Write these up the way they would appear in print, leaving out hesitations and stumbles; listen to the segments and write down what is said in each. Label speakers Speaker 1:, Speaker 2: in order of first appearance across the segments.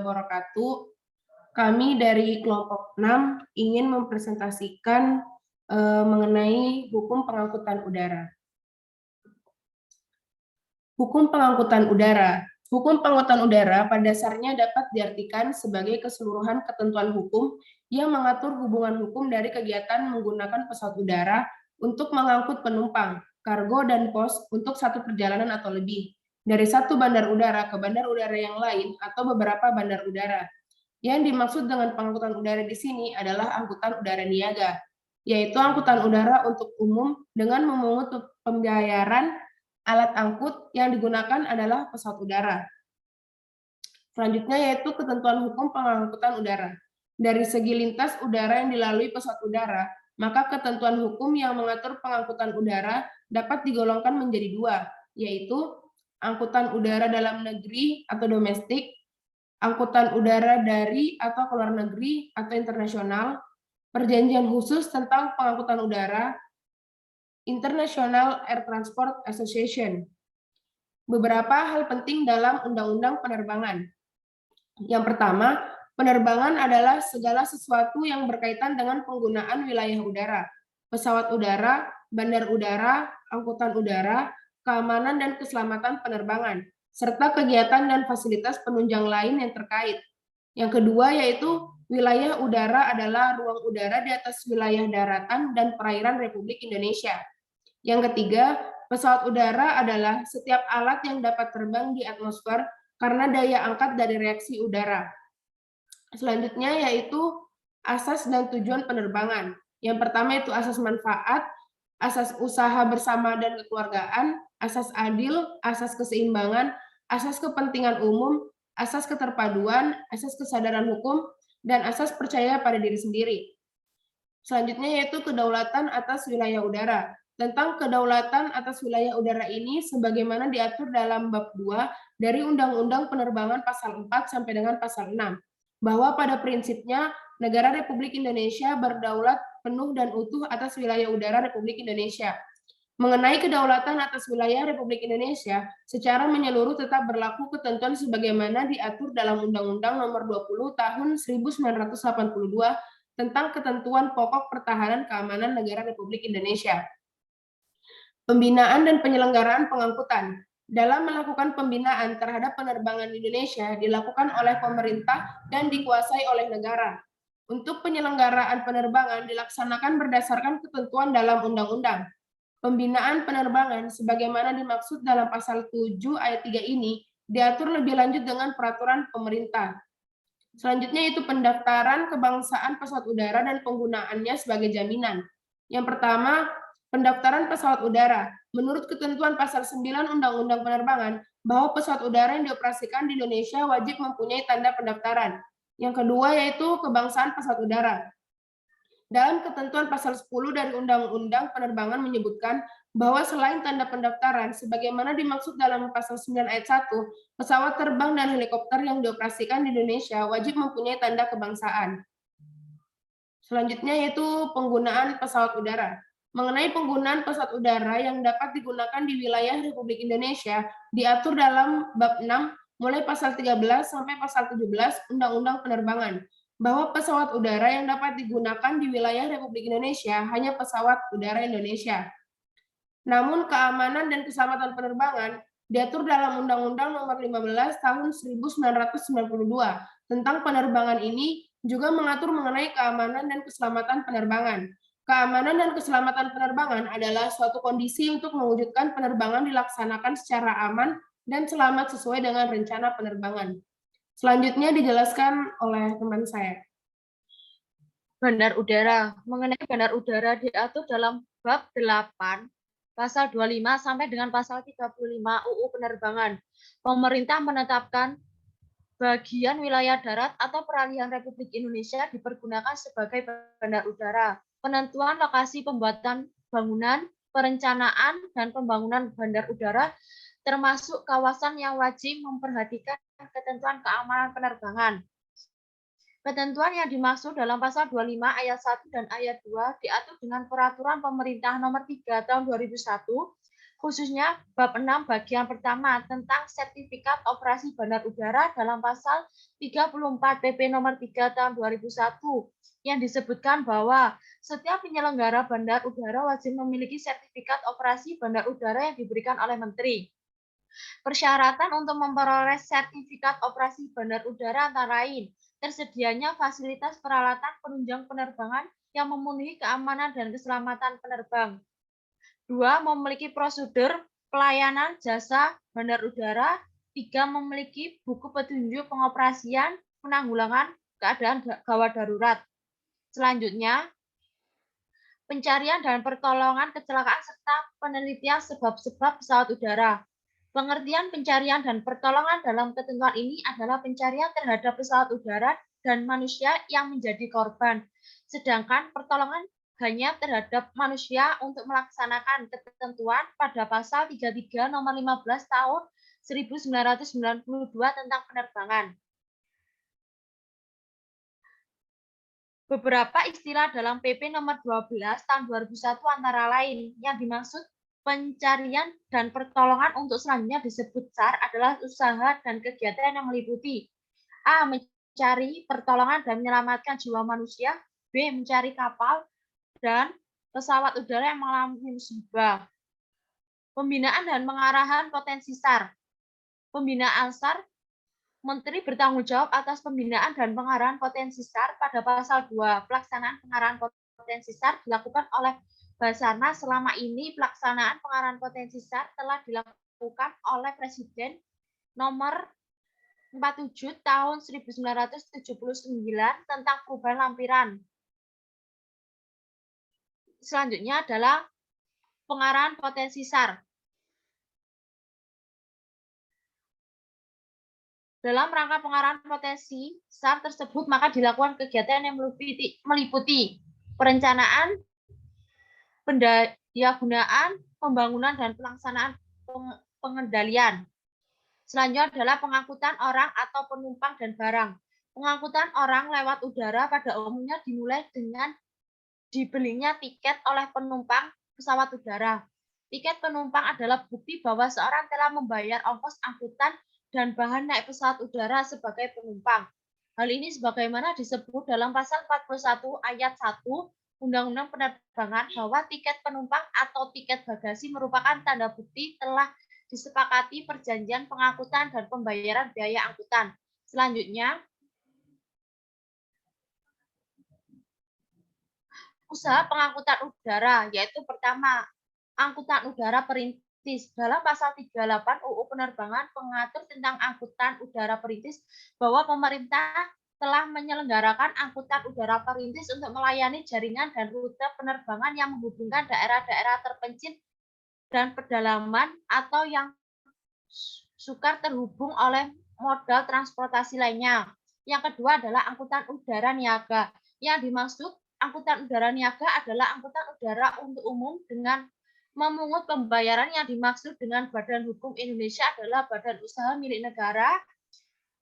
Speaker 1: wabarakatuh. Kami dari kelompok 6 ingin mempresentasikan mengenai hukum pengangkutan udara. Hukum pengangkutan udara. Hukum pengangkutan udara pada dasarnya dapat diartikan sebagai keseluruhan ketentuan hukum yang mengatur hubungan hukum dari kegiatan menggunakan pesawat udara untuk mengangkut penumpang, kargo, dan pos untuk satu perjalanan atau lebih, dari satu bandar udara ke bandar udara yang lain atau beberapa bandar udara. Yang dimaksud dengan pengangkutan udara di sini adalah angkutan udara niaga, yaitu angkutan udara untuk umum dengan memungut pembayaran. Alat angkut yang digunakan adalah pesawat udara. Selanjutnya yaitu ketentuan hukum pengangkutan udara. Dari segi lintas udara yang dilalui pesawat udara, maka ketentuan hukum yang mengatur pengangkutan udara dapat digolongkan menjadi dua, yaitu angkutan udara dalam negeri atau domestik, angkutan udara dari atau keluar negeri atau internasional, perjanjian khusus tentang pengangkutan udara, International Air Transport Association. Beberapa hal penting dalam Undang-Undang Penerbangan. Yang pertama, penerbangan adalah segala sesuatu yang berkaitan dengan penggunaan wilayah udara, pesawat udara, bandar udara, angkutan udara, keamanan dan keselamatan penerbangan, serta kegiatan dan fasilitas penunjang lain yang terkait. Yang kedua yaitu wilayah udara adalah ruang udara di atas wilayah daratan dan perairan Republik Indonesia. Yang ketiga, pesawat udara adalah setiap alat yang dapat terbang di atmosfer karena daya angkat dari reaksi udara. Selanjutnya yaitu asas dan tujuan penerbangan. Yang pertama itu asas manfaat, asas usaha bersama dan kekeluargaan, asas adil, asas keseimbangan, asas kepentingan umum, asas keterpaduan, asas kesadaran hukum, dan asas percaya pada diri sendiri. Selanjutnya yaitu kedaulatan atas wilayah udara. Tentang kedaulatan atas wilayah udara ini sebagaimana diatur dalam bab 2 dari Undang-Undang Penerbangan pasal 4 sampai dengan pasal 6, bahwa pada prinsipnya negara Republik Indonesia berdaulat penuh dan utuh atas wilayah udara Republik Indonesia. Mengenai kedaulatan atas wilayah Republik Indonesia, secara menyeluruh tetap berlaku ketentuan sebagaimana diatur dalam Undang-Undang Nomor 20 Tahun 1982 tentang ketentuan pokok pertahanan keamanan negara Republik Indonesia. Pembinaan dan penyelenggaraan pengangkutan. Dalam melakukan pembinaan terhadap penerbangan Indonesia dilakukan oleh pemerintah dan dikuasai oleh negara. Untuk penyelenggaraan penerbangan dilaksanakan berdasarkan ketentuan dalam undang-undang. Pembinaan penerbangan sebagaimana dimaksud dalam pasal 7 ayat 3 ini diatur lebih lanjut dengan peraturan pemerintah. Selanjutnya itu pendaftaran kebangsaan pesawat udara dan penggunaannya sebagai jaminan. Yang pertama, pendaftaran pesawat udara. Menurut ketentuan pasal 9 Undang-Undang Penerbangan, bahwa pesawat udara yang dioperasikan di Indonesia wajib mempunyai tanda pendaftaran. Yang kedua yaitu kebangsaan pesawat udara. Dalam ketentuan pasal 10 dari Undang-Undang Penerbangan menyebutkan bahwa selain tanda pendaftaran, sebagaimana dimaksud dalam pasal 9 ayat 1, pesawat terbang dan helikopter yang dioperasikan di Indonesia wajib mempunyai tanda kebangsaan. Selanjutnya yaitu penggunaan pesawat udara. Mengenai penggunaan pesawat udara yang dapat digunakan di wilayah Republik Indonesia diatur dalam bab 6 mulai pasal 13 sampai pasal 17 Undang-Undang Penerbangan, bahwa pesawat udara yang dapat digunakan di wilayah Republik Indonesia hanya pesawat udara Indonesia. Namun keamanan dan keselamatan penerbangan diatur dalam Undang-Undang Nomor 15 Tahun 1992 tentang penerbangan ini juga mengatur mengenai keamanan dan keselamatan penerbangan. Keamanan dan keselamatan penerbangan adalah suatu kondisi untuk mewujudkan penerbangan dilaksanakan secara aman dan selamat sesuai dengan rencana penerbangan. Selanjutnya dijelaskan oleh teman saya.
Speaker 2: Bandar udara. Mengenai bandar udara diatur dalam bab 8, pasal 25 sampai dengan pasal 35 UU Penerbangan. Pemerintah menetapkan bagian wilayah darat atau peralihan Republik Indonesia dipergunakan sebagai bandar udara. Penentuan lokasi pembuatan bangunan, perencanaan, dan pembangunan bandar udara termasuk kawasan yang wajib memperhatikan ketentuan keamanan penerbangan. Ketentuan yang dimaksud dalam pasal 25 ayat 1 dan ayat 2 diatur dengan peraturan pemerintah nomor 3 tahun 2001, khususnya bab 6 bagian pertama tentang sertifikat operasi bandar udara dalam pasal 34 PP nomor 3 tahun 2001 yang disebutkan bahwa setiap penyelenggara bandar udara wajib memiliki sertifikat operasi bandar udara yang diberikan oleh Menteri. Persyaratan untuk memperoleh sertifikat operasi bandar udara antara lain tersedianya fasilitas peralatan penunjang penerbangan yang memenuhi keamanan dan keselamatan penerbang. 2. Memiliki prosedur pelayanan jasa bandar udara. 3. Memiliki buku petunjuk pengoperasian penanggulangan keadaan gawat darurat. Selanjutnya, pencarian dan pertolongan kecelakaan serta penelitian sebab-sebab pesawat udara. Pengertian pencarian dan pertolongan dalam ketentuan ini adalah pencarian terhadap pesawat udara dan manusia yang menjadi korban. Sedangkan pertolongan hanya terhadap manusia untuk melaksanakan ketentuan pada pasal 33 nomor 15 tahun 1992 tentang penerbangan. Beberapa istilah dalam PP nomor 12 tahun 2001 antara lain yang dimaksud pencarian dan pertolongan untuk selanjutnya disebut SAR adalah usaha dan kegiatan yang meliputi A. Mencari pertolongan dan menyelamatkan jiwa manusia. B. Mencari kapal dan pesawat udara yang mengalami musibah. Pembinaan dan pengarahan potensi SAR. Pembinaan SAR, Menteri bertanggung jawab atas pembinaan dan pengarahan potensi SAR pada pasal 2. Pelaksanaan pengarahan potensi SAR dilakukan oleh Basarnas. Selama ini pelaksanaan pengarahan potensi SAR telah dilakukan oleh Presiden nomor 47 tahun 1979 tentang perubahan lampiran. Selanjutnya adalah pengarahan potensi SAR. Dalam rangka pengarahan potensi SAR tersebut, maka dilakukan kegiatan yang meliputi perencanaan, pendayagunaan, pembangunan, dan pelaksanaan pengendalian. Selanjutnya adalah pengangkutan orang atau penumpang dan barang. Pengangkutan orang lewat udara pada umumnya dimulai dengan dibelinya tiket oleh penumpang pesawat udara. Tiket penumpang adalah bukti bahwa seorang telah membayar ongkos angkutan dan bahan naik pesawat udara sebagai penumpang. Hal ini sebagaimana disebut dalam pasal 41 ayat 1 Undang-Undang Penerbangan bahwa tiket penumpang atau tiket bagasi merupakan tanda bukti telah disepakati perjanjian pengangkutan dan pembayaran biaya angkutan. Selanjutnya, usaha pengangkutan udara, yaitu pertama, angkutan udara perintis. Dalam pasal 38 UU Penerbangan mengatur tentang angkutan udara perintis bahwa pemerintah telah menyelenggarakan angkutan udara perintis untuk melayani jaringan dan rute penerbangan yang menghubungkan daerah-daerah terpencil dan pedalaman atau yang sukar terhubung oleh modal transportasi lainnya. Yang kedua adalah angkutan udara niaga. Yang dimaksud angkutan udara niaga adalah angkutan udara untuk umum dengan memungut pembayaran. Yang dimaksud dengan Badan Hukum Indonesia adalah badan usaha milik negara,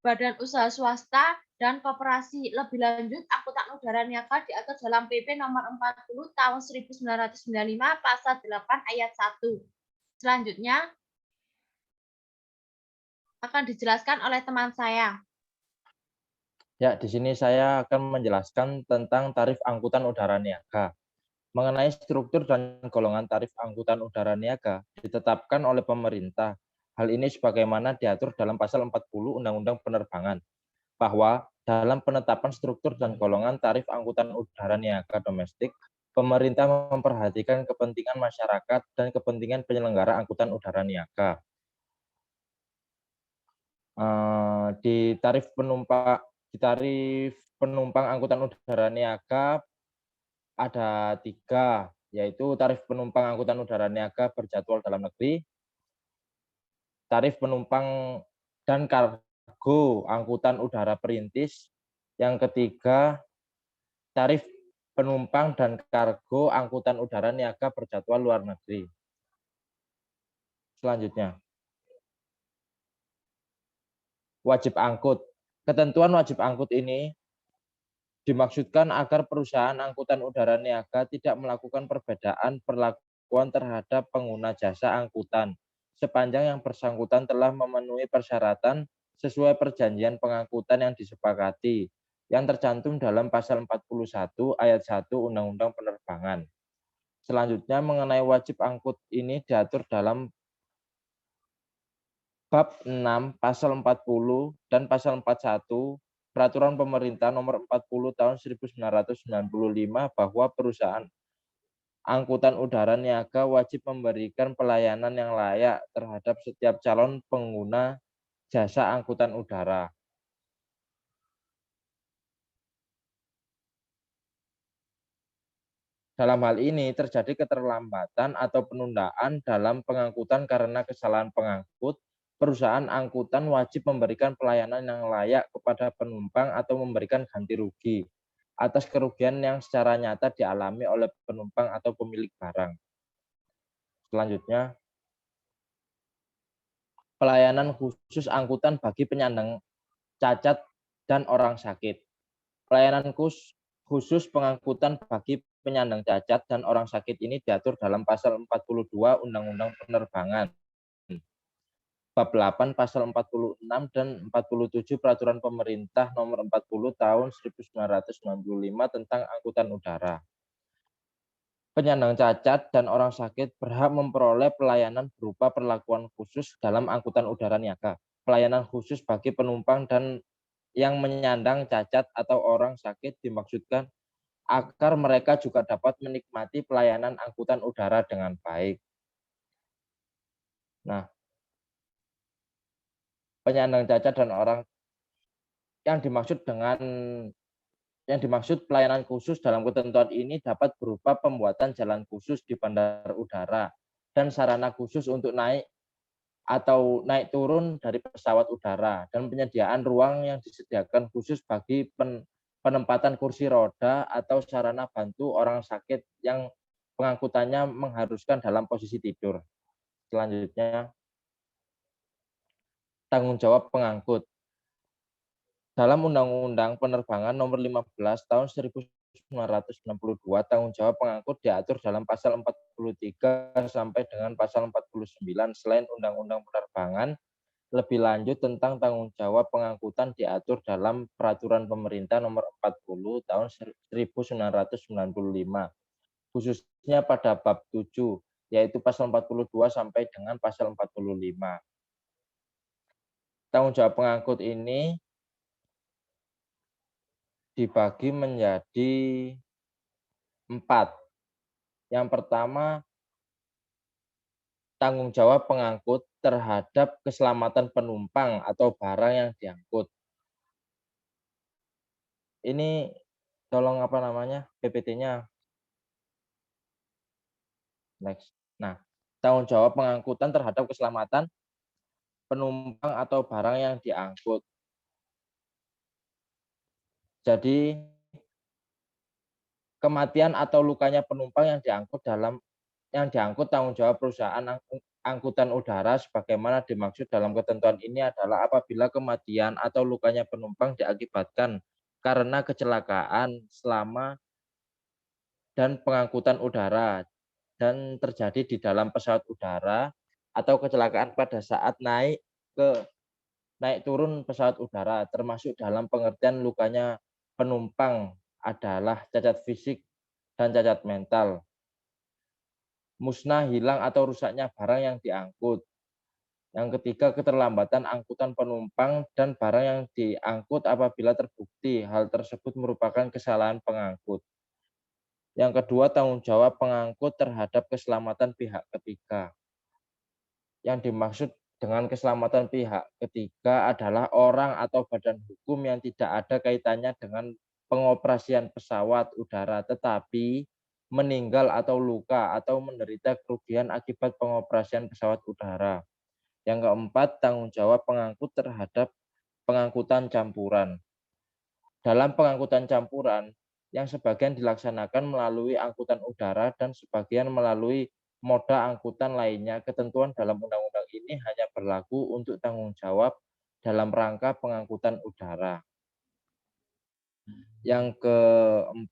Speaker 2: badan usaha swasta, dan koperasi. Lebih lanjut, angkutan udara niaga diatur dalam PP nomor 40 tahun 1995 pasal 8 ayat 1. Selanjutnya akan dijelaskan oleh teman saya.
Speaker 3: Ya, di sini saya akan menjelaskan tentang tarif angkutan udara niaga. Mengenai struktur dan golongan tarif angkutan udara niaga ditetapkan oleh pemerintah. Hal ini sebagaimana diatur dalam pasal 40 Undang-Undang Penerbangan, bahwa dalam penetapan struktur dan golongan tarif angkutan udara niaga domestik, pemerintah memperhatikan kepentingan masyarakat dan kepentingan penyelenggara angkutan udara niaga. Di tarif penumpang angkutan udara niaga ada 3, yaitu tarif penumpang angkutan udara niaga berjadwal dalam negeri, tarif penumpang dan kargo angkutan udara perintis, yang ketiga tarif penumpang dan kargo angkutan udara niaga berjadwal luar negeri. Selanjutnya, wajib angkut. Ketentuan wajib angkut ini dimaksudkan agar perusahaan angkutan udara niaga tidak melakukan perbedaan perlakuan pemberlakuan terhadap pengguna jasa angkutan sepanjang yang bersangkutan telah memenuhi persyaratan sesuai perjanjian pengangkutan yang disepakati yang tercantum dalam pasal 41 ayat 1 Undang-Undang Penerbangan. Selanjutnya mengenai wajib angkut ini diatur dalam bab 6 pasal 40 dan pasal 41 Peraturan Pemerintah Nomor 40 Tahun 1995 bahwa perusahaan angkutan udara niaga wajib memberikan pelayanan yang layak terhadap setiap calon pengguna jasa angkutan udara. Dalam hal ini terjadi keterlambatan atau penundaan dalam pengangkutan karena kesalahan pengangkut, perusahaan angkutan wajib memberikan pelayanan yang layak kepada penumpang atau memberikan ganti rugi atas kerugian yang secara nyata dialami oleh penumpang atau pemilik barang. Selanjutnya, pelayanan khusus angkutan bagi penyandang cacat dan orang sakit. Pelayanan khusus pengangkutan bagi penyandang cacat dan orang sakit ini diatur dalam pasal 42 Undang-Undang Penerbangan. Bab 8 pasal 46 dan 47 Peraturan Pemerintah Nomor 40 Tahun 1995 tentang angkutan udara. Penyandang cacat dan orang sakit berhak memperoleh pelayanan berupa perlakuan khusus dalam angkutan udara niaga. Pelayanan khusus bagi penumpang dan yang menyandang cacat atau orang sakit dimaksudkan agar mereka juga dapat menikmati pelayanan angkutan udara dengan baik. Nah, penyandang cacat dan orang yang dimaksud pelayanan khusus dalam ketentuan ini dapat berupa pembuatan jalan khusus di bandar udara dan sarana khusus untuk naik atau naik turun dari pesawat udara dan penyediaan ruang yang disediakan khusus bagi penempatan kursi roda atau sarana bantu orang sakit yang pengangkutannya mengharuskan dalam posisi tidur. Selanjutnya, tanggung jawab pengangkut. Dalam Undang-Undang Penerbangan Nomor 15 Tahun 1962, tanggung jawab pengangkut diatur dalam pasal 43 sampai dengan pasal 49 selain Undang-Undang Penerbangan. Lebih lanjut tentang tanggung jawab pengangkutan diatur dalam Peraturan Pemerintah Nomor 40 Tahun 1995, khususnya pada bab 7, yaitu pasal 42 sampai dengan pasal 45. Tanggung jawab pengangkut ini dibagi menjadi 4. Yang pertama, tanggung jawab pengangkut terhadap keselamatan penumpang atau barang yang diangkut. Ini tolong PPT-nya. Next. Nah, tanggung jawab pengangkutan terhadap keselamatan penumpang atau barang yang diangkut. Jadi, kematian atau lukanya penumpang yang diangkut tanggung jawab perusahaan angkutan udara sebagaimana dimaksud dalam ketentuan ini adalah apabila kematian atau lukanya penumpang diakibatkan karena kecelakaan selama dan pengangkutan udara dan terjadi di dalam pesawat udara atau kecelakaan pada saat naik turun pesawat udara, termasuk dalam pengertian lukanya penumpang adalah cacat fisik dan cacat mental. Musnah, hilang, atau rusaknya barang yang diangkut. Yang ketiga, keterlambatan angkutan penumpang dan barang yang diangkut apabila terbukti hal tersebut merupakan kesalahan pengangkut. Yang kedua, tanggung jawab pengangkut terhadap keselamatan pihak ketiga. Yang dimaksud dengan keselamatan pihak ketiga adalah orang atau badan hukum yang tidak ada kaitannya dengan pengoperasian pesawat udara tetapi meninggal atau luka atau menderita kerugian akibat pengoperasian pesawat udara. Yang keempat, tanggung jawab pengangkut terhadap pengangkutan campuran. Dalam pengangkutan campuran, yang sebagian dilaksanakan melalui angkutan udara dan sebagian melalui moda angkutan lainnya, ketentuan dalam undang-undang ini hanya berlaku untuk tanggung jawab dalam rangka pengangkutan udara. Yang